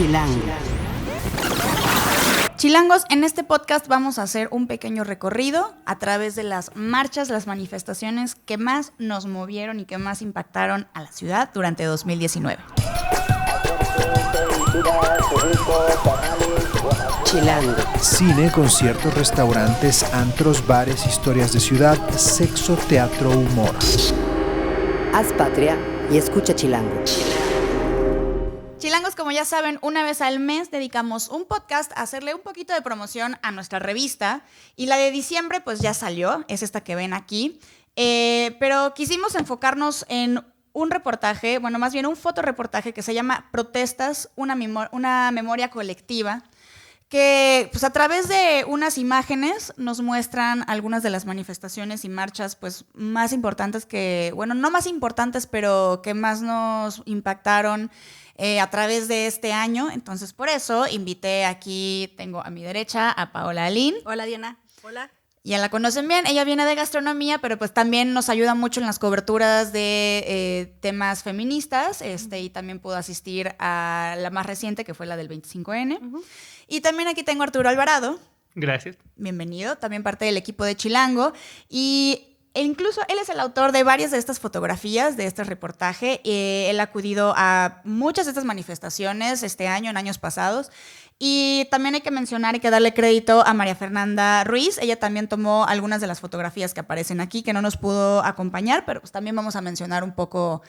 Chilango. Chilangos, en este podcast vamos a hacer un pequeño recorrido a través de las marchas, las manifestaciones que más nos movieron y que más impactaron a la ciudad durante 2019. Chilango. Cine, conciertos, restaurantes, antros, bares, historias de ciudad, sexo, teatro, humor. Haz patria y escucha Chilango. Chilangos, como ya saben, una vez al mes dedicamos un podcast a hacerle un poquito de promoción a nuestra revista. Y la de diciembre pues ya salió, es esta que ven aquí. Pero quisimos enfocarnos en un reportaje, bueno, más bien un fotoreportaje que se llama Protestas, una memoria colectiva, que pues a través de unas imágenes nos muestran algunas de las manifestaciones y marchas pues más importantes que, bueno, no más importantes, pero que más nos impactaron a través de este año. Entonces, por eso invité aquí, tengo a mi derecha a Paola Alín. Hola, Diana. Hola. Ya la conocen bien, ella viene de gastronomía, pero pues también nos ayuda mucho en las coberturas de temas feministas, y también pudo asistir a la más reciente, que fue la del 25N. Y también aquí tengo a Arturo Alvarado. Gracias. Bienvenido, también parte del equipo de Chilango. E incluso él es el autor de varias de estas fotografías, de este reportaje. Él ha acudido a muchas de estas manifestaciones este año, en años pasados. Y también hay que mencionar y que darle crédito a María Fernanda Ruiz. Ella también tomó algunas de las fotografías que aparecen aquí, que no nos pudo acompañar, pero pues también vamos a mencionar un poco,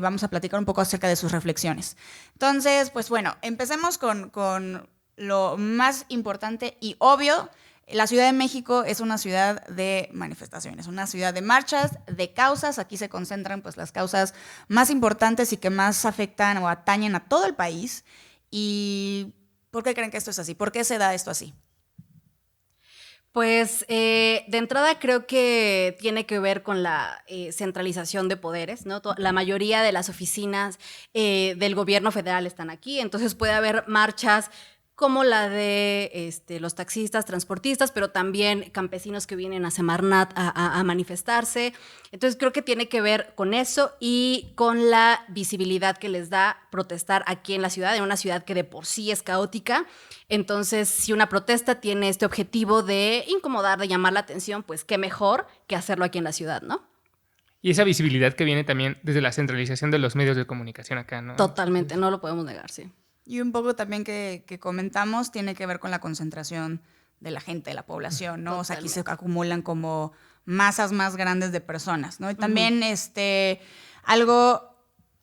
vamos a platicar un poco acerca de sus reflexiones. Entonces, pues bueno, empecemos con lo más importante y obvio. La Ciudad de México es una ciudad de manifestaciones, una ciudad de marchas, de causas. Aquí se concentran pues las causas más importantes y que más afectan o atañen a todo el país. ¿Y por qué creen que esto es así? ¿Por qué se da esto así? Pues de entrada creo que tiene que ver con la centralización de poderes, ¿no? La mayoría de las oficinas del gobierno federal están aquí, entonces puede haber marchas como la de los taxistas, transportistas, pero también campesinos que vienen a Semarnat a manifestarse. Entonces creo que tiene que ver con eso y con la visibilidad que les da protestar aquí en la ciudad, en una ciudad que de por sí es caótica. Entonces, si una protesta tiene este objetivo de incomodar, de llamar la atención, pues qué mejor que hacerlo aquí en la ciudad, ¿no? Y esa visibilidad que viene también desde la centralización de los medios de comunicación acá, ¿no? Totalmente, no lo podemos negar, sí. Y un poco también que comentamos tiene que ver con la concentración de la gente, de la población, ¿no? Totalmente. O sea, aquí se acumulan como masas más grandes de personas, ¿no? Y también algo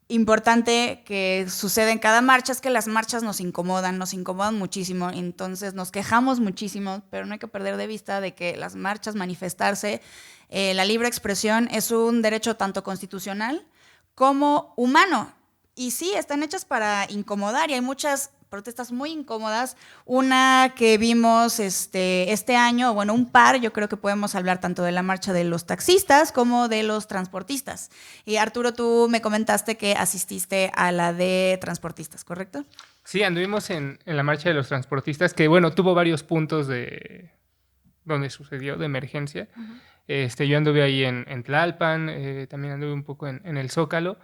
importante que sucede en cada marcha es que las marchas nos incomodan muchísimo, entonces nos quejamos muchísimo, pero no hay que perder de vista de que las marchas, manifestarse, la libre expresión es un derecho tanto constitucional como humano. Y sí, están hechas para incomodar y hay muchas protestas muy incómodas. Una que vimos este año, bueno, un par, yo creo que podemos hablar tanto de la marcha de los taxistas como de los transportistas. Y Arturo, tú me comentaste que asististe a la de transportistas, ¿correcto? Sí, anduvimos en la marcha de los transportistas, que bueno, tuvo varios puntos de donde sucedió de emergencia. Yo anduve ahí en Tlalpan, también anduve un poco en el Zócalo.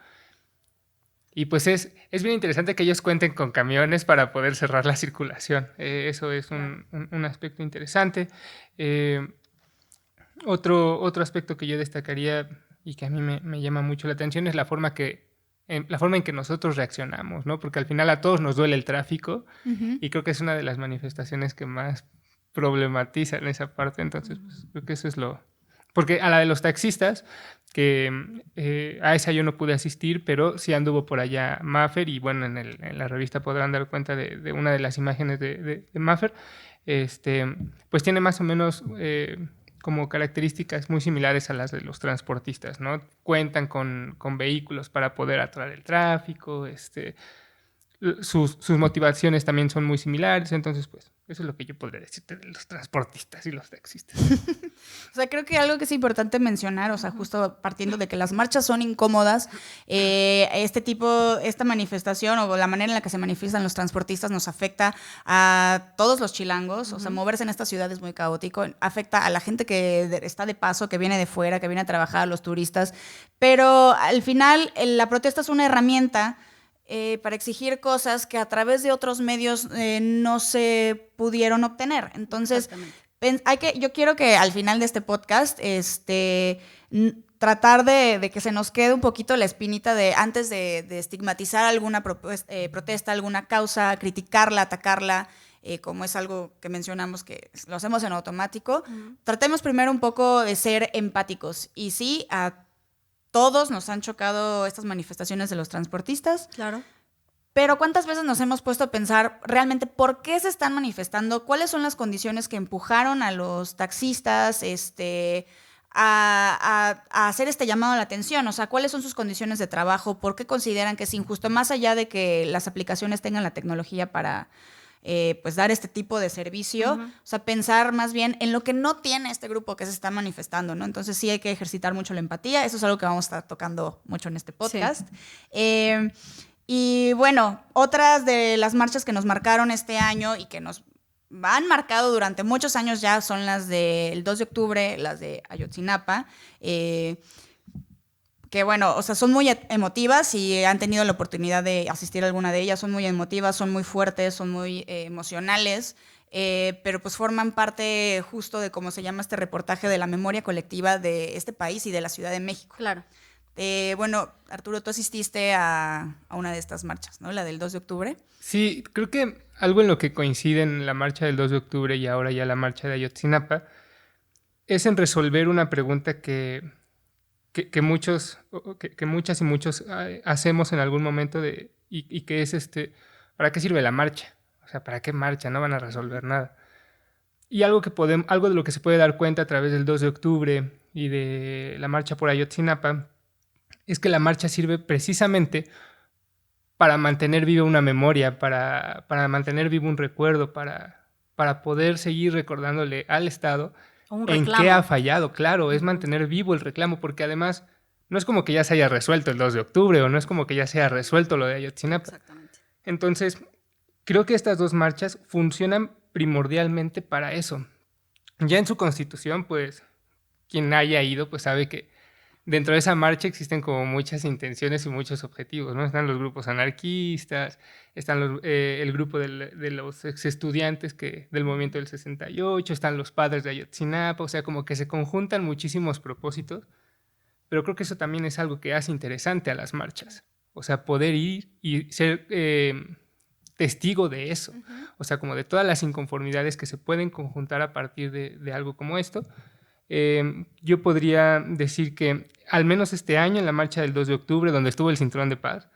Y pues es bien interesante que ellos cuenten con camiones para poder cerrar la circulación. Eso es un aspecto interesante. Otro aspecto que yo destacaría y que a mí me llama mucho la atención es la forma en que nosotros reaccionamos, ¿no? Porque al final a todos nos duele el tráfico y creo que es una de las manifestaciones que más problematizan esa parte. Entonces, pues, creo que eso es lo... Porque a la de los taxistas, que a esa yo no pude asistir, pero sí anduvo por allá Maffer y bueno, en la revista podrán dar cuenta de una de las imágenes de Maffer. Pues tiene más o menos como características muy similares a las de los transportistas, ¿no? Cuentan con vehículos para poder atraer el tráfico, sus motivaciones también son muy similares, entonces pues eso es lo que yo podría decirte de los transportistas y los taxistas. O sea, creo que algo que es importante mencionar, o sea, justo partiendo de que las marchas son incómodas, esta manifestación o la manera en la que se manifiestan los transportistas nos afecta a todos los chilangos, o sea, moverse en esta ciudad es muy caótico, afecta a la gente que está de paso, que viene de fuera, que viene a trabajar, a los turistas, pero al final la protesta es una herramienta para exigir cosas que a través de otros medios no se pudieron obtener. Entonces, yo quiero que al final de este podcast tratar de que se nos quede un poquito la espinita de antes de estigmatizar alguna protesta, alguna causa, criticarla, atacarla, como es algo que mencionamos que lo hacemos en automático, tratemos primero un poco de ser empáticos. Y sí, a todos nos han chocado estas manifestaciones de los transportistas. Claro. Pero ¿cuántas veces nos hemos puesto a pensar realmente por qué se están manifestando? ¿Cuáles son las condiciones que empujaron a los taxistas a hacer este llamado a la atención? O sea, ¿cuáles son sus condiciones de trabajo? ¿Por qué consideran que es injusto? Más allá de que las aplicaciones tengan la tecnología para pues dar este tipo de servicio, o sea, pensar más bien en lo que no tiene este grupo que se está manifestando, ¿no? Entonces sí hay que ejercitar mucho la empatía. Eso es algo que vamos a estar tocando mucho en este podcast. Sí. Y bueno, otras de las marchas que nos marcaron este año y que nos han marcado durante muchos años ya son las del 2 de octubre, las de Ayotzinapa, que bueno, o sea, son muy emotivas y han tenido la oportunidad de asistir a alguna de ellas. Son muy emotivas, son muy fuertes, son muy emocionales, pero pues forman parte justo de cómo se llama este reportaje de la memoria colectiva de este país y de la Ciudad de México. Claro. Bueno, Arturo, tú asististe a una de estas marchas, ¿no? La del 2 de octubre. Sí, creo que algo en lo que coinciden la marcha del 2 de octubre y ahora ya la marcha de Ayotzinapa es en resolver una pregunta que muchas y muchos hacemos en algún momento y que es ¿para qué sirve la marcha? O sea, ¿para qué marcha? No van a resolver nada. Y algo de lo que se puede dar cuenta a través del 2 de octubre y de la marcha por Ayotzinapa es que la marcha sirve precisamente para mantener viva una memoria, para mantener vivo un recuerdo, para poder seguir recordándole al Estado en qué ha fallado. Claro, es mantener vivo el reclamo, porque además no es como que ya se haya resuelto el 2 de octubre o no es como que ya se haya resuelto lo de Ayotzinapa. Exactamente. Entonces, creo que estas dos marchas funcionan primordialmente para eso. Ya en su constitución, pues, quien haya ido, pues sabe que dentro de esa marcha existen como muchas intenciones y muchos objetivos, ¿no? Están los grupos anarquistas, están el grupo de los ex-estudiantes del movimiento del 68, están los padres de Ayotzinapa, o sea, como que se conjuntan muchísimos propósitos, pero creo que eso también es algo que hace interesante a las marchas, o sea, poder ir y ser testigo de eso, o sea, como de todas las inconformidades que se pueden conjuntar a partir de algo como esto. Yo podría decir que al menos este año en la marcha del 2 de octubre, donde estuvo el Cinturón de Paz,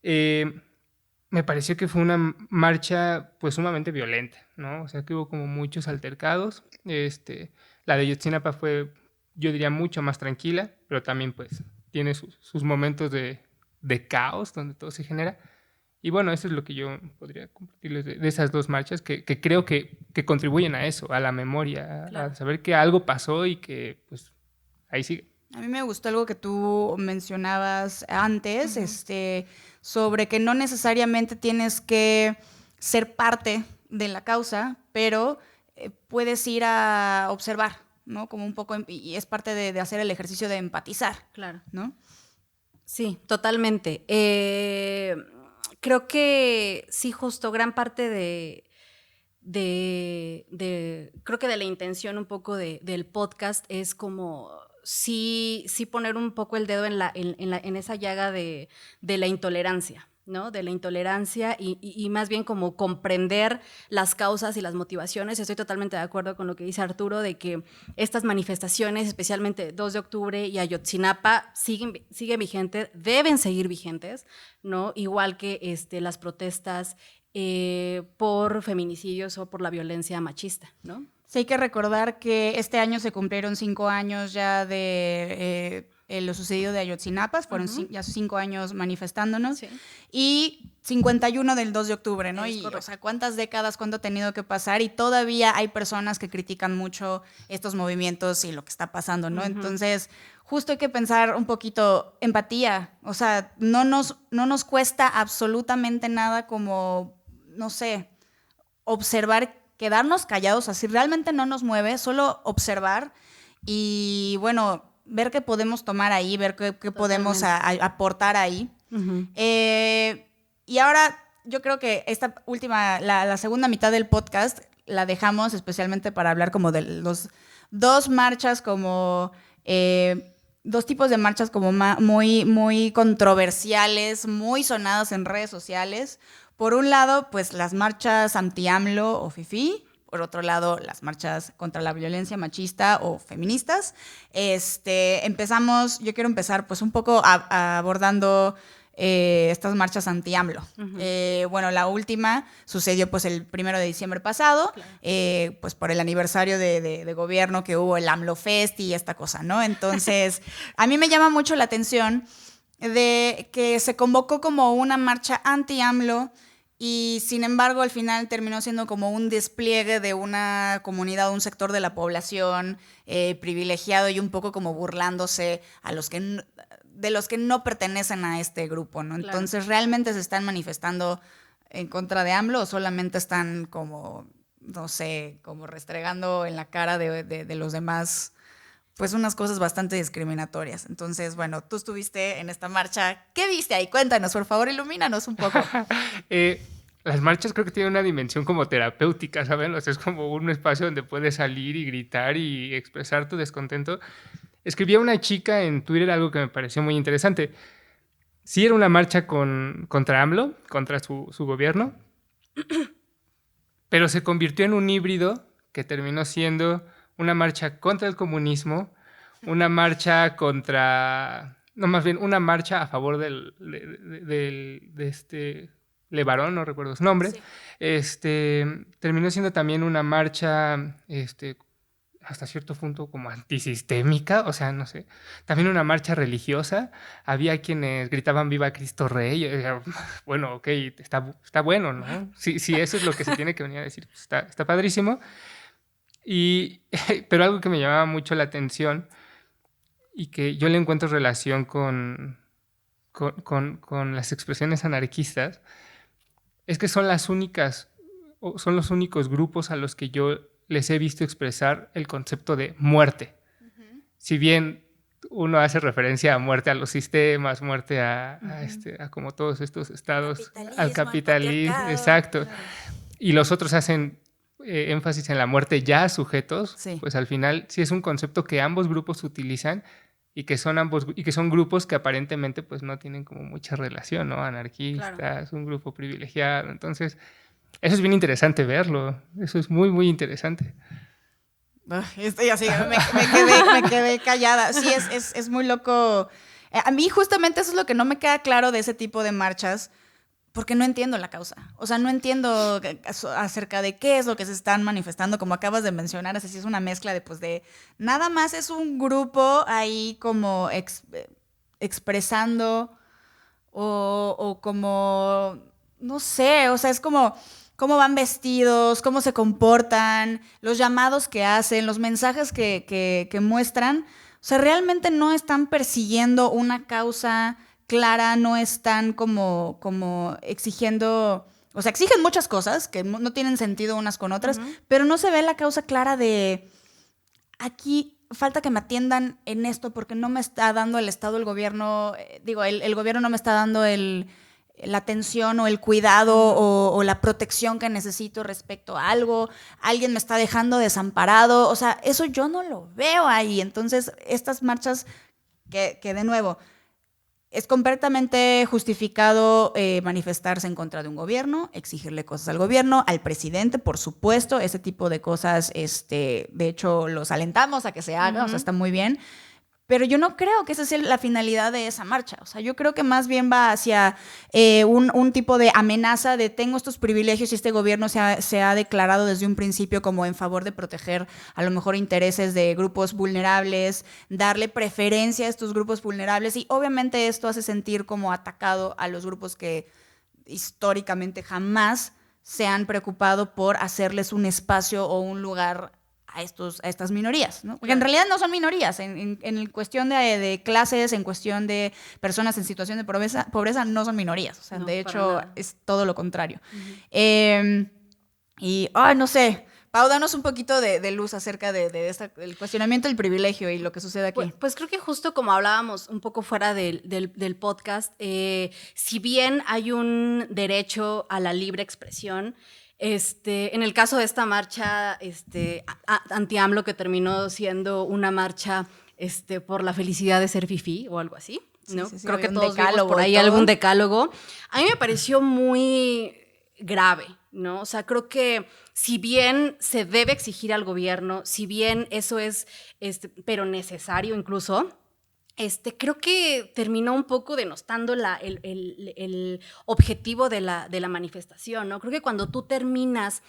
me pareció que fue una marcha pues sumamente violenta, ¿no? O sea, que hubo como muchos altercados. La de Ayotzinapa fue, yo diría, mucho más tranquila, pero también pues tiene sus momentos de caos donde todo se genera. Y bueno, eso es lo que yo podría compartirles de esas dos marchas que creo que contribuyen a eso, a la memoria, claro, a saber que algo pasó y que pues ahí sigue. A mí me gustó algo que tú mencionabas antes, sobre que no necesariamente tienes que ser parte de la causa, pero puedes ir a observar, ¿no? Como un poco, y es parte de hacer el ejercicio de empatizar, claro, ¿no? Sí, totalmente. Creo que sí, justo gran parte creo que de la intención un poco del podcast es como sí poner un poco el dedo en esa llaga de la intolerancia, ¿no? De la intolerancia y más bien como comprender las causas y las motivaciones. Estoy totalmente de acuerdo con lo que dice Arturo de que estas manifestaciones, especialmente 2 de octubre y Ayotzinapa, siguen vigentes, deben seguir vigentes, ¿no? Igual que las protestas por feminicidios o por la violencia machista, ¿no? Sí, hay que recordar que este año se cumplieron 5 años ya de lo sucedido de Ayotzinapa, fueron ya 5 años manifestándonos, sí, y 51 del 2 de octubre, ¿no? Y, o sea, ¿cuántas décadas, cuánto ha tenido que pasar? Y todavía hay personas que critican mucho estos movimientos y lo que está pasando, ¿no? Entonces, justo hay que pensar un poquito empatía, o sea, no nos cuesta absolutamente nada como, no sé, observar, quedarnos callados, así realmente no nos mueve, solo observar y, bueno, ver qué podemos tomar ahí, ver qué podemos aportar ahí. Y ahora yo creo que esta última, la segunda mitad del podcast la dejamos especialmente para hablar como de los dos marchas como... dos tipos de marchas como muy, muy controversiales, muy sonadas en redes sociales. Por un lado, pues las marchas anti-AMLO o FIFI. Por otro lado, las marchas contra la violencia machista o feministas. Yo quiero empezar pues un poco abordando estas marchas anti-AMLO. Bueno, la última sucedió pues el 1 de diciembre pasado, claro. Pues por el aniversario de gobierno que hubo el AMLO Fest y esta cosa, ¿no? Entonces, a mí me llama mucho la atención de que se convocó como una marcha anti-AMLO y sin embargo al final terminó siendo como un despliegue de una comunidad, un sector de la población privilegiado y un poco como burlándose de los que no pertenecen a este grupo, ¿no? Claro. Entonces, ¿realmente se están manifestando en contra de AMLO o solamente están como, no sé, como restregando en la cara de los demás, pues unas cosas bastante discriminatorias? Entonces, bueno, tú estuviste en esta marcha. ¿Qué viste ahí? Cuéntanos, por favor, ilumínanos un poco. Las marchas creo que tienen una dimensión como terapéutica, ¿saben? O sea, es como un espacio donde puedes salir y gritar y expresar tu descontento. Escribía una chica en Twitter algo que me pareció muy interesante. Sí era una marcha contra AMLO, contra su gobierno, pero se convirtió en un híbrido que terminó siendo una marcha contra el comunismo, una marcha una marcha a favor de Levarón, no recuerdo su nombre. Sí. Terminó siendo también una marcha hasta cierto punto como antisistémica, o sea, no sé. También una marcha religiosa. Había quienes gritaban Viva Cristo Rey. Bueno, ok, está bueno, ¿no? Si eso es lo que se tiene que venir a decir, pues está padrísimo. Pero algo que me llamaba mucho la atención y que yo le encuentro relación con las expresiones anarquistas es que son los únicos grupos a los que yo les he visto expresar el concepto de muerte. Uh-huh. Si bien uno hace referencia a muerte a los sistemas, muerte a como todos estos estados, al capitalismo, exacto. Claro. Y los otros hacen énfasis en la muerte ya sujetos, sí. Pues al final sí es un concepto que ambos grupos utilizan y que son grupos que aparentemente pues no tienen como mucha relación, ¿no? Anarquistas, claro. Un grupo privilegiado. Entonces, eso es bien interesante verlo. Eso es muy, muy interesante. Estoy así, me quedé callada. Sí, es muy loco. A mí justamente eso es lo que no me queda claro de ese tipo de marchas, porque no entiendo la causa. O sea, no entiendo acerca de qué es lo que se están manifestando, como acabas de mencionar. Así es una mezcla de nada más es un grupo ahí como expresando o como, no sé, o sea, es como cómo van vestidos, cómo se comportan, los llamados que hacen, los mensajes que muestran. O sea, realmente no están persiguiendo una causa clara, no están como exigiendo, o sea, exigen muchas cosas que no tienen sentido unas con otras, uh-huh. Pero no se ve la causa clara de aquí falta que me atiendan en esto porque no me está dando el Estado, el gobierno, el gobierno no me está dando la atención o el cuidado o la protección que necesito respecto a algo, alguien me está dejando desamparado, o sea, eso yo no lo veo ahí. Entonces, estas marchas que de nuevo, es completamente justificado manifestarse en contra de un gobierno, exigirle cosas al gobierno, al presidente, por supuesto, ese tipo de cosas, de hecho, los alentamos a que se haga, uh-huh. O sea, está muy bien. Pero yo no creo que esa sea la finalidad de esa marcha. O sea, yo creo que más bien va hacia un tipo de amenaza de tengo estos privilegios y este gobierno se ha declarado desde un principio como en favor de proteger a lo mejor intereses de grupos vulnerables, darle preferencia a estos grupos vulnerables y obviamente esto hace sentir como atacado a los grupos que históricamente jamás se han preocupado por hacerles un espacio o un lugar a estas minorías, ¿no? Porque en realidad no son minorías, en cuestión de clases, en cuestión de personas en situación de pobreza no son minorías, o sea, no, de hecho es todo lo contrario. Uh-huh. No sé, Pau, danos un poquito de luz acerca del cuestionamiento del privilegio y lo que sucede aquí. Pues creo que justo como hablábamos un poco fuera del podcast, si bien hay un derecho a la libre expresión, en el caso de esta marcha anti-AMLO, que terminó siendo una marcha por la felicidad de ser fifí o algo así, ¿no? Sí, Creo que un todos vimos por ahí algún decálogo. A mí me pareció muy grave, ¿no? O sea, creo que si bien se debe exigir al gobierno, si bien eso es, pero necesario incluso, creo que terminó un poco denostando el objetivo de la manifestación, ¿no? Creo que cuando tú terminas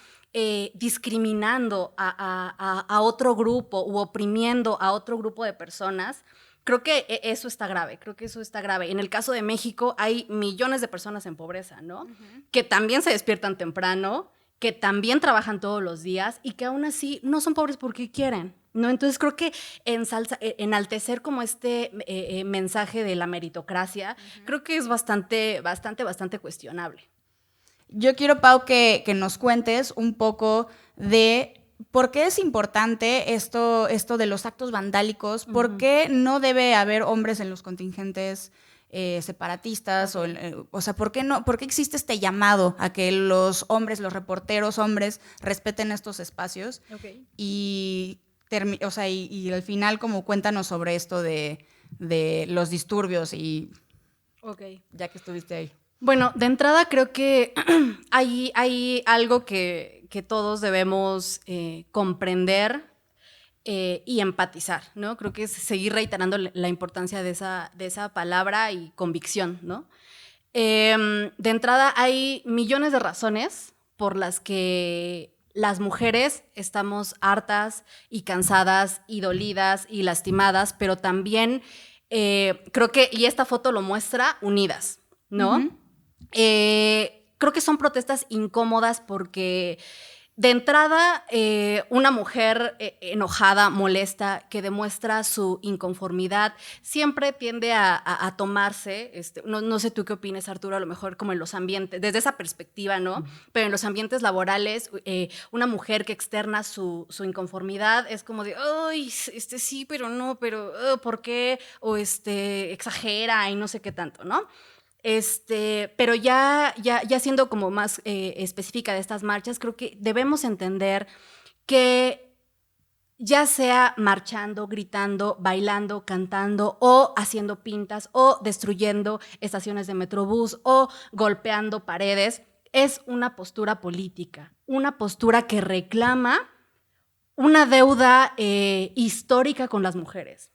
discriminando a otro grupo u oprimiendo a otro grupo de personas, creo que eso está grave, En el caso de México hay millones de personas en pobreza, ¿no? Que también se despiertan temprano, que también trabajan todos los días y que aún así no son pobres porque quieren, ¿no? Entonces creo que enaltecer como mensaje de la meritocracia, creo que es bastante cuestionable. Yo quiero, Pau, que nos cuentes un poco de por qué es importante esto de los actos vandálicos, por qué no debe haber hombres en los contingentes separatistas, o sea, ¿por qué existe este llamado a que los hombres, los reporteros hombres, respeten estos espacios? Okay. Y al final, como cuéntanos sobre esto de los disturbios y ya que estuviste ahí. Bueno, de entrada creo que hay algo que todos debemos comprender y empatizar, ¿no? Creo que es seguir reiterando la importancia de esa palabra y convicción, ¿no? De entrada hay millones de razones por las que las mujeres estamos hartas y cansadas y dolidas y lastimadas, pero también creo que, y esta foto lo muestra, unidas, ¿no? Uh-huh. Creo que son protestas incómodas porque de entrada una mujer enojada, molesta, que demuestra su inconformidad, siempre tiende a tomarse, no sé tú qué opinas, Arturo, a lo mejor como en los ambientes, desde esa perspectiva, ¿no? Uh-huh. Pero en los ambientes laborales, una mujer que externa su inconformidad es como de, ay, sí, pero no, pero ¿por qué? O exagera y no sé qué tanto, ¿no? Pero ya siendo como más específica de estas marchas, creo que debemos entender que ya sea marchando, gritando, bailando, cantando o haciendo pintas o destruyendo estaciones de Metrobús o golpeando paredes, es una postura política, una postura que reclama una deuda histórica con las mujeres.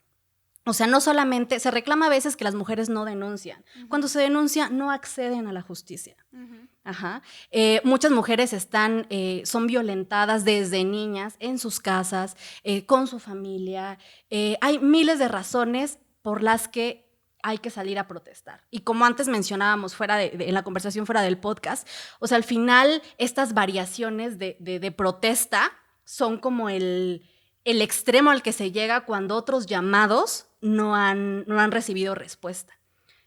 O sea, no solamente, se reclama a veces que las mujeres no denuncian. Uh-huh. Cuando se denuncia, no acceden a la justicia. Uh-huh. Ajá. Muchas mujeres son violentadas desde niñas en sus casas, con su familia. Hay miles de razones por las que hay que salir a protestar. Y como antes mencionábamos en la conversación fuera del podcast, o sea, al final estas variaciones de protesta son como el extremo al que se llega cuando otros llamados no han recibido respuesta,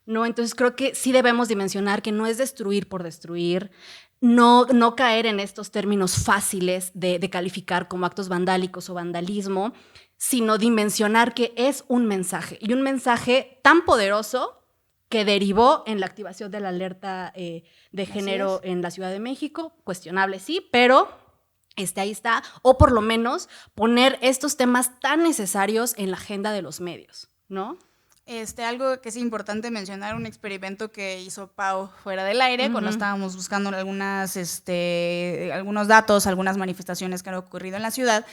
¿no? Entonces creo que sí debemos dimensionar que no es destruir por destruir, no caer en estos términos fáciles de calificar como actos vandálicos o vandalismo, sino dimensionar que es un mensaje, y un mensaje tan poderoso que derivó en la activación de la alerta de género en la Ciudad de México, cuestionable sí, pero ahí está, o por lo menos poner estos temas tan necesarios en la agenda de los medios, ¿no? Algo que es importante mencionar, un experimento que hizo Pau fuera del aire, uh-huh, cuando estábamos buscando algunos datos, algunas manifestaciones que han ocurrido en la ciudad,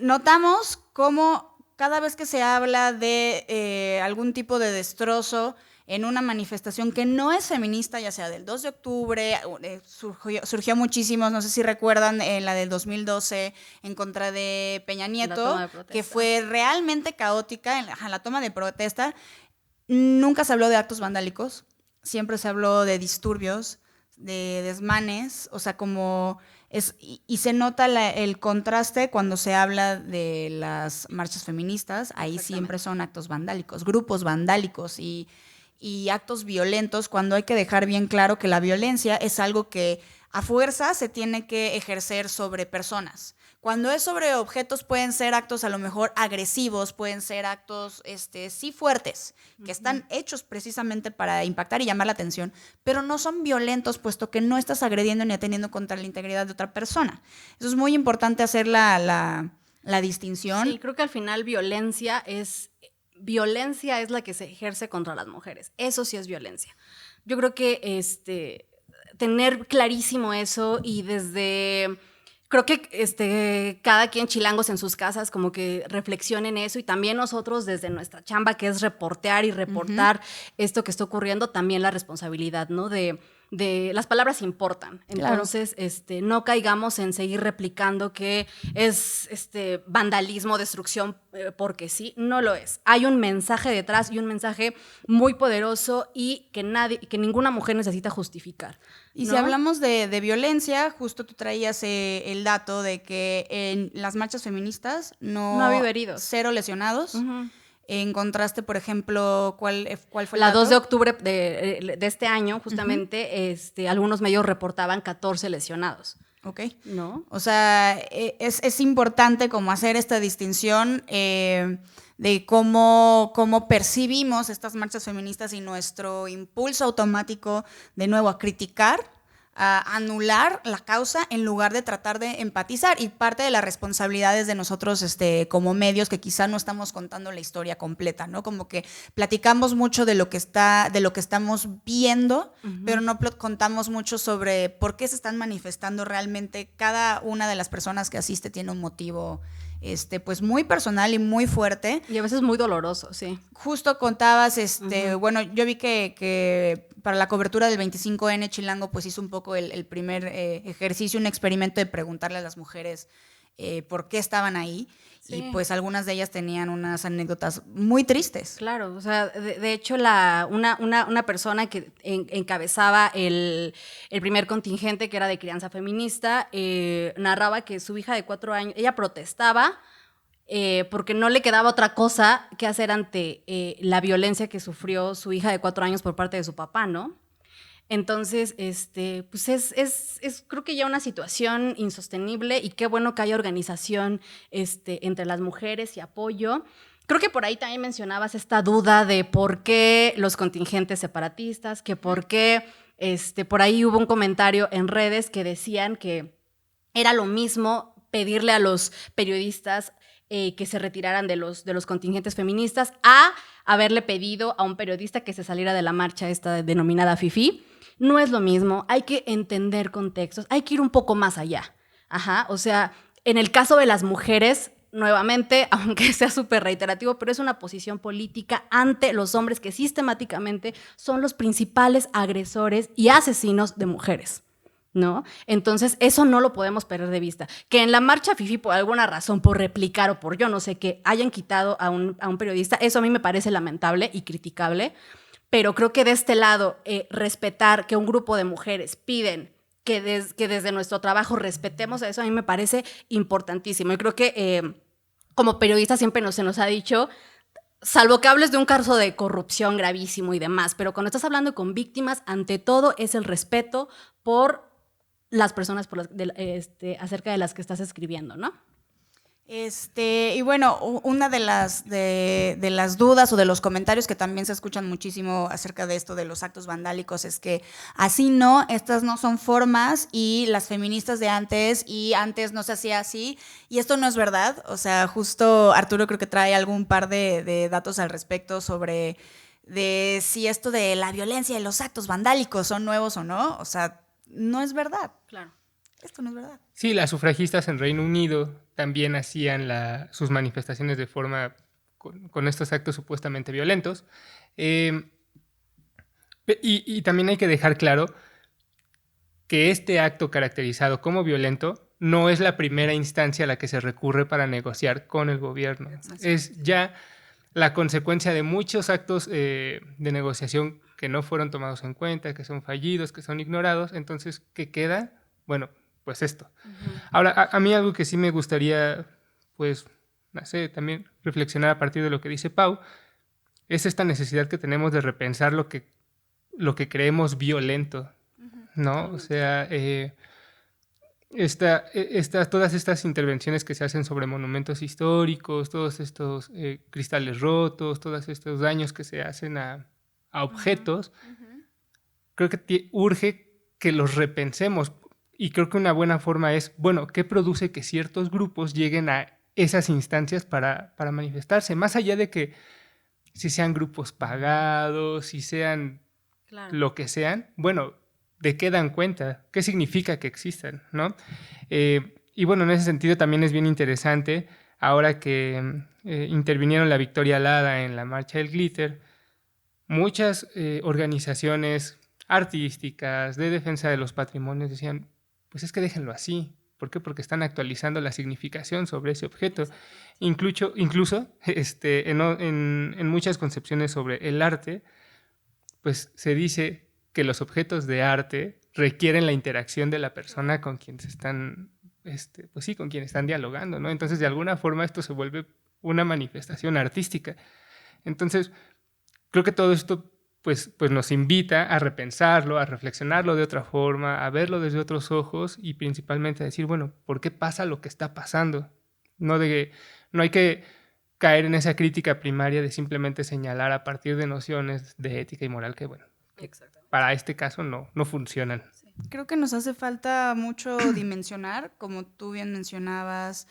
notamos cómo cada vez que se habla de algún tipo de destrozo en una manifestación que no es feminista, ya sea del 2 de octubre, surgió muchísimos, no sé si recuerdan, en la del 2012 en contra de Peña Nieto, que fue realmente caótica en la toma de protesta. Nunca se habló de actos vandálicos, siempre se habló de disturbios, de desmanes, o sea, y se nota el contraste cuando se habla de las marchas feministas, ahí siempre son actos vandálicos, grupos vandálicos y actos violentos, cuando hay que dejar bien claro que la violencia es algo que a fuerza se tiene que ejercer sobre personas. Cuando es sobre objetos pueden ser actos a lo mejor agresivos, pueden ser actos sí fuertes, que están hechos precisamente para impactar y llamar la atención, pero no son violentos puesto que no estás agrediendo ni atendiendo contra la integridad de otra persona. Eso es muy importante hacer la distinción. Sí, creo que al final violencia es la que se ejerce contra las mujeres. Eso sí es violencia. Yo creo que tener clarísimo eso y creo que cada quien chilangos en sus casas como que reflexionen eso y también nosotros desde nuestra chamba que es reportear y reportar esto que está ocurriendo, también la responsabilidad, ¿no? De las palabras importan. Entonces, claro. No caigamos en seguir replicando que es vandalismo, destrucción, porque sí, no lo es. Hay un mensaje detrás y un mensaje muy poderoso y que ninguna mujer necesita justificar. Y ¿no? si hablamos de violencia, justo tú traías el dato de que en las marchas feministas no ha habido heridos. 0 lesionados. Uh-huh. Encontraste, por ejemplo, ¿cuál fue el dato? La 2 de octubre de este año, justamente, uh-huh. Algunos medios reportaban 14 lesionados. Ok. ¿No? O sea, es importante como hacer esta distinción de cómo percibimos estas marchas feministas y nuestro impulso automático, de nuevo, a criticar, a anular la causa en lugar de tratar de empatizar, y parte de las responsabilidades de nosotros como medios que quizá no estamos contando la historia completa, ¿no? Como que platicamos mucho de lo que estamos viendo, uh-huh. pero no contamos mucho sobre por qué se están manifestando realmente. Cada una de las personas que asiste tiene un motivo pues muy personal y muy fuerte. Y a veces muy doloroso, sí. Justo contabas, uh-huh. bueno, yo vi que para la cobertura del 25N Chilango, pues hizo un poco el primer ejercicio, un experimento de preguntarle a las mujeres por qué estaban ahí. Sí. Y pues algunas de ellas tenían unas anécdotas muy tristes. Claro, o sea, de hecho una persona que encabezaba el primer contingente, que era de crianza feminista, narraba que su hija de 4 años, ella protestaba porque no le quedaba otra cosa que hacer ante la violencia que sufrió su hija de 4 años por parte de su papá, ¿no? Entonces, pues es creo que ya una situación insostenible, y qué bueno que haya organización entre las mujeres y apoyo. Creo que por ahí también mencionabas esta duda de por qué los contingentes separatistas, que por qué, por ahí hubo un comentario en redes que decían que era lo mismo pedirle a los periodistas que se retiraran de los contingentes feministas a haberle pedido a un periodista que se saliera de la marcha esta denominada FIFI. No es lo mismo, hay que entender contextos, hay que ir un poco más allá. Ajá, o sea, en el caso de las mujeres, nuevamente, aunque sea súper reiterativo, pero es una posición política ante los hombres que sistemáticamente son los principales agresores y asesinos de mujeres, ¿no? Entonces, eso no lo podemos perder de vista. Que en la marcha FIFI, por alguna razón, por replicar o por yo no sé qué, hayan quitado a un periodista, eso a mí me parece lamentable y criticable. Pero creo que de este lado, respetar que un grupo de mujeres piden que desde nuestro trabajo respetemos eso, a mí me parece importantísimo. Y creo que como periodistas siempre se nos ha dicho, salvo que hables de un caso de corrupción gravísimo y demás, pero cuando estás hablando con víctimas, ante todo es el respeto por las personas acerca de las que estás escribiendo, ¿no? Y bueno, una de las dudas o de los comentarios que también se escuchan muchísimo acerca de esto de los actos vandálicos es que así no, estas no son formas, y las feministas de antes no se hacía así, y esto no es verdad. O sea, justo Arturo creo que trae algún par de datos al respecto sobre de si esto de la violencia y los actos vandálicos son nuevos o no. O sea, no es verdad. Claro. Esto no es verdad. Sí, las sufragistas en Reino Unido también hacían sus manifestaciones de forma con estos actos supuestamente violentos. Y también hay que dejar claro que este acto caracterizado como violento no es la primera instancia a la que se recurre para negociar con el gobierno. Es ya la consecuencia de muchos actos de negociación que no fueron tomados en cuenta, que son fallidos, que son ignorados. Entonces, ¿qué queda? Bueno, pues esto. Uh-huh. Ahora, a mí algo que sí me gustaría, pues, no sé, también reflexionar a partir de lo que dice Pau, es esta necesidad que tenemos de repensar lo que creemos violento, uh-huh. ¿no? O sea, todas estas intervenciones que se hacen sobre monumentos históricos, todos estos cristales rotos, todos estos daños que se hacen a objetos, creo que urge que los repensemos. Y creo que una buena forma es, bueno, ¿qué produce que ciertos grupos lleguen a esas instancias para manifestarse? Más allá de que si sean grupos pagados, si sean lo que sean, bueno, ¿de qué dan cuenta? ¿Qué significa que existan? ¿No? Y bueno, en ese sentido también es bien interesante, ahora que intervinieron la Victoria Alada en la Marcha del Glitter, muchas organizaciones artísticas, de defensa de los patrimonios, decían, pues es que déjenlo así. ¿Por qué? Porque están actualizando la significación sobre ese objeto. Incluso en muchas concepciones sobre el arte, pues se dice que los objetos de arte requieren la interacción de la persona con quien se están, pues sí, con quien están dialogando, ¿no? Entonces, de alguna forma, esto se vuelve una manifestación artística. Entonces, creo que todo esto pues nos invita a repensarlo, a reflexionarlo de otra forma, a verlo desde otros ojos y principalmente a decir, bueno, ¿por qué pasa lo que está pasando? No hay que caer en esa crítica primaria de simplemente señalar a partir de nociones de ética y moral que, bueno, para este caso no funcionan. Sí. Creo que nos hace falta mucho dimensionar, como tú bien mencionabas,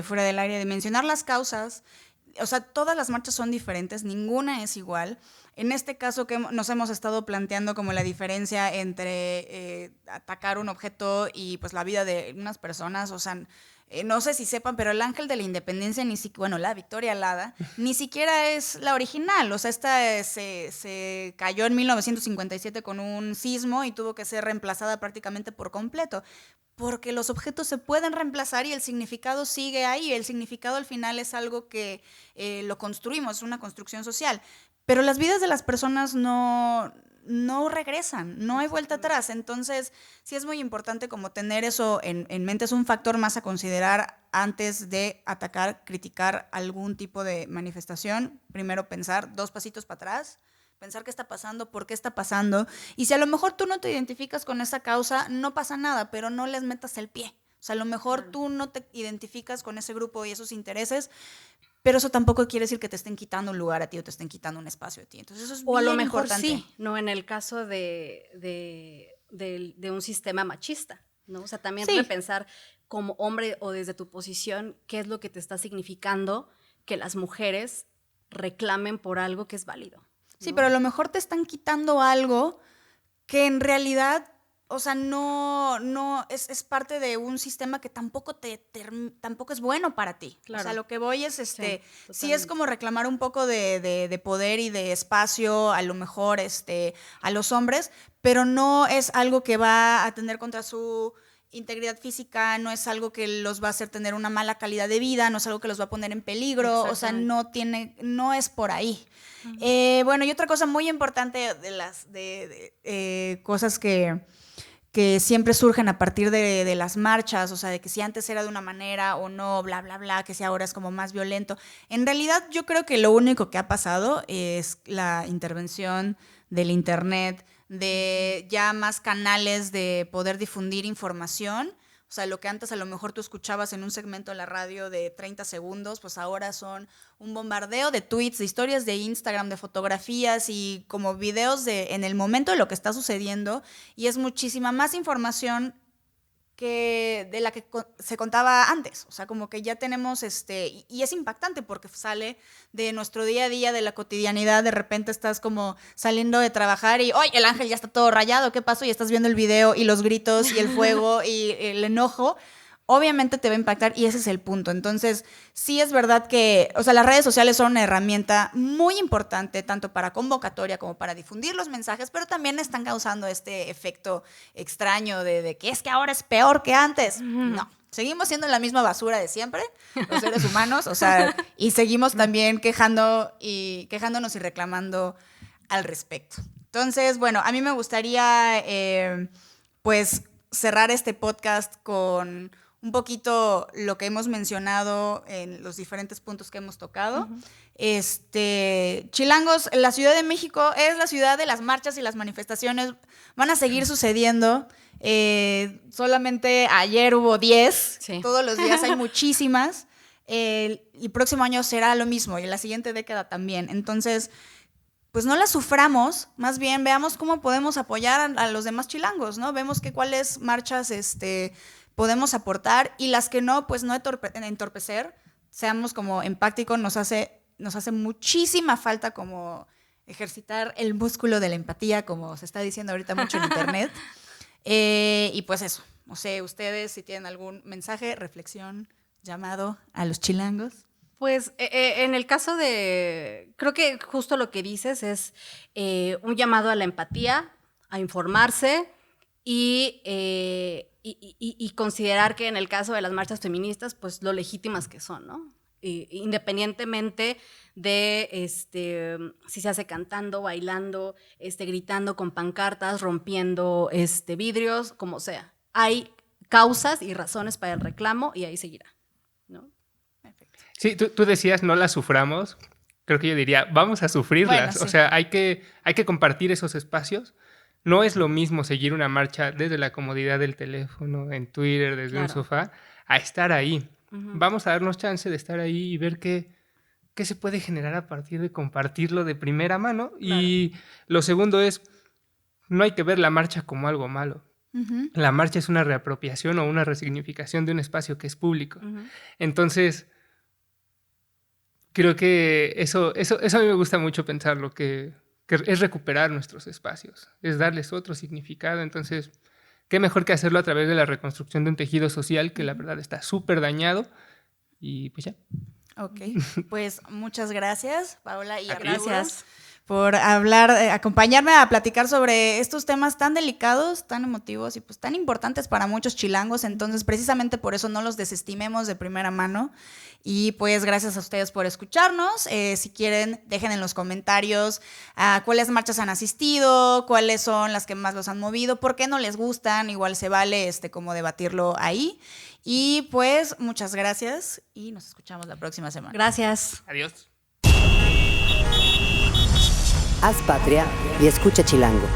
fuera del área, dimensionar las causas. O sea, todas las marchas son diferentes, ninguna es igual. En este caso que nos hemos estado planteando como la diferencia entre atacar un objeto y pues la vida de unas personas, o sea, no sé si sepan, pero el Ángel de la Independencia, la Victoria Alada, ni siquiera es la original. O sea, esta se cayó en 1957 con un sismo y tuvo que ser reemplazada prácticamente por completo. Porque los objetos se pueden reemplazar y el significado sigue ahí. El significado al final es algo que lo construimos, es una construcción social. Pero las vidas de las personas no regresan, no hay vuelta atrás. Entonces, sí es muy importante como tener eso en mente. Es un factor más a considerar antes de atacar, criticar algún tipo de manifestación. Primero pensar 2 pasitos para atrás, pensar qué está pasando, por qué está pasando. Y si a lo mejor tú no te identificas con esa causa, no pasa nada, pero no les metas el pie. O sea, a lo mejor tú no te identificas con ese grupo y esos intereses, pero eso tampoco quiere decir que te estén quitando un lugar a ti o te estén quitando un espacio a ti. Entonces eso es bien importante. O a lo mejor sí, ¿no? En el caso de un sistema machista, ¿no? O sea, también repensar como hombre o desde tu posición qué es lo que te está significando que las mujeres reclamen por algo que es válido, ¿no? Sí, pero a lo mejor te están quitando algo que en realidad, o sea, no es parte de un sistema que tampoco tampoco es bueno para ti. Claro. O sea, lo que voy es, sí es como reclamar un poco de poder y de espacio, a lo mejor, a los hombres, pero no es algo que va a tener contra su integridad física, no es algo que los va a hacer tener una mala calidad de vida, no es algo que los va a poner en peligro, o sea, no es por ahí. Bueno, y otra cosa muy importante de las cosas que siempre surgen a partir de las marchas, o sea, de que si antes era de una manera o no, bla, bla, bla, que si ahora es como más violento. En realidad, yo creo que lo único que ha pasado es la intervención del internet, de ya más canales de poder difundir información. O sea, lo que antes a lo mejor tú escuchabas en un segmento de la radio de 30 segundos, pues ahora son un bombardeo de tweets, de historias de Instagram, de fotografías y como videos en el momento de lo que está sucediendo. Y es muchísima más información de la que se contaba antes. O sea, como que ya tenemos, y es impactante porque sale de nuestro día a día, de la cotidianidad. De repente estás como saliendo de trabajar y, ¡ay, el ángel ya está todo rayado! ¿Qué pasó? Y estás viendo el video y los gritos y el fuego y el enojo. Obviamente te va a impactar y ese es el punto. Entonces, sí es verdad que, o sea, las redes sociales son una herramienta muy importante tanto para convocatoria como para difundir los mensajes, pero también están causando este efecto extraño de que es que ahora es peor que antes. No, seguimos siendo la misma basura de siempre, los seres humanos, o sea, y seguimos también quejándonos y reclamando al respecto. Entonces, bueno, a mí me gustaría, pues, cerrar este podcast con un poquito lo que hemos mencionado en los diferentes puntos que hemos tocado. Chilangos, la Ciudad de México es la ciudad de las marchas y las manifestaciones. Van a seguir sucediendo. Solamente ayer hubo 10. Sí. Todos los días hay muchísimas. Y próximo año será lo mismo. Y la siguiente década también. Entonces, pues no las suframos. Más bien veamos cómo podemos apoyar a los demás chilangos, ¿no? Vemos cuáles marchas podemos aportar, y las que no, pues no entorpecer, seamos como empáticos, nos hace muchísima falta como ejercitar el músculo de la empatía, como se está diciendo ahorita mucho en internet. Y pues eso, no sé, ustedes si tienen algún mensaje, reflexión, llamado a los chilangos. Pues en el caso de, creo que justo lo que dices es un llamado a la empatía, a informarse y considerar que en el caso de las marchas feministas, pues lo legítimas que son, ¿no? Independientemente de si se hace cantando, bailando, gritando con pancartas, rompiendo vidrios, como sea. Hay causas y razones para el reclamo y ahí seguirá, ¿no? Sí, tú decías no las suframos. Creo que yo diría, vamos a sufrirlas. Bueno, sí. O sea, hay que compartir esos espacios. No es lo mismo seguir una marcha desde la comodidad del teléfono, en Twitter, desde un sofá, a estar ahí. Uh-huh. Vamos a darnos chance de estar ahí y ver qué se puede generar a partir de compartirlo de primera mano. Claro. Y lo segundo es, no hay que ver la marcha como algo malo. Uh-huh. La marcha es una reapropiación o una resignificación de un espacio que es público. Uh-huh. Entonces, creo que eso a mí me gusta mucho pensarlo, que es recuperar nuestros espacios, es darles otro significado. Entonces, qué mejor que hacerlo a través de la reconstrucción de un tejido social que la verdad está súper dañado. Y pues ya. Ok, pues muchas gracias, Paola y Arturo. Gracias por acompañarme a platicar sobre estos temas tan delicados, tan emotivos y pues tan importantes para muchos chilangos. Entonces, precisamente por eso no los desestimemos de primera mano. Y pues gracias a ustedes por escucharnos. Si quieren, dejen en los comentarios cuáles marchas han asistido, cuáles son las que más los han movido, por qué no les gustan. Igual se vale como debatirlo ahí. Y pues muchas gracias y nos escuchamos la próxima semana. Gracias. Adiós. Haz patria y escucha Chilango.